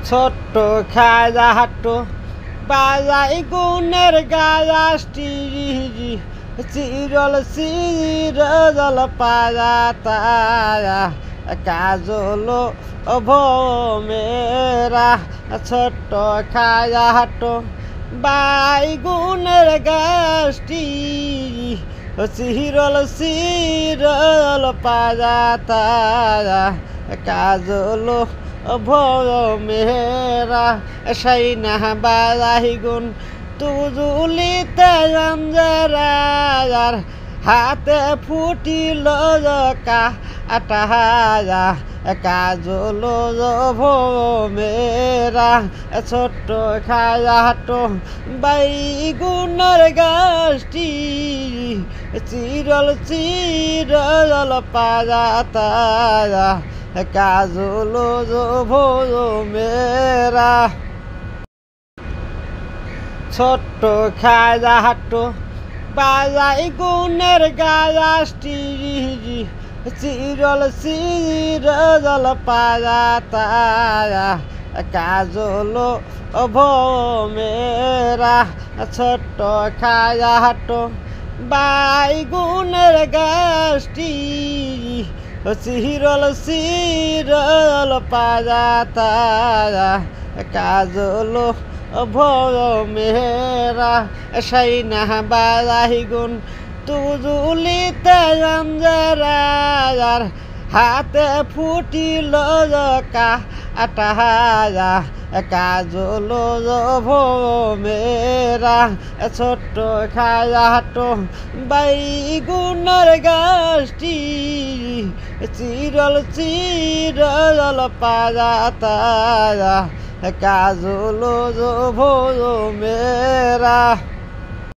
ছোট্ট খাজা হাট্টো বাজাই গুণের গায়াসটি চিরল চিরজল পাজা তারা কাজল ভোমেরা ছোট্ট খাজা হাট্টো বাই গুণের গাছটি চিরল চিরল পাজা তারা কাজল ভোমেরা সেই না বাজাই গুণ তুজুলিতে জঞ্জরার হাতে ফুটিল কা আটাহারা কাজল ভোমেরা ছোট্ট খাজা হাট্টো বাইগুনের গাছটি চিরল চিরল পাজা তারা কাজল ভোমেরা ছোট্ট খাজা হাট্টো বাজাই গুণের গাছটি চিরল চিরজল পাজা তারা কাজল ভোমেরা ছোট্ট খাজা হাট্টো বাই গুণের গাছটি চিরল চিরল পাজা তারা কাজল ভোমেরা সেই না বাজাই গুণ তুজুলিতে জঞ্জরার হাতে ফুটিল কা আটাহারা কাজল ভোমেরা ছোট্ট খাজা হাট্টো বাইগুনের গাছটি চিরল চিরল পাজা তারা কাজল ভোমেরা।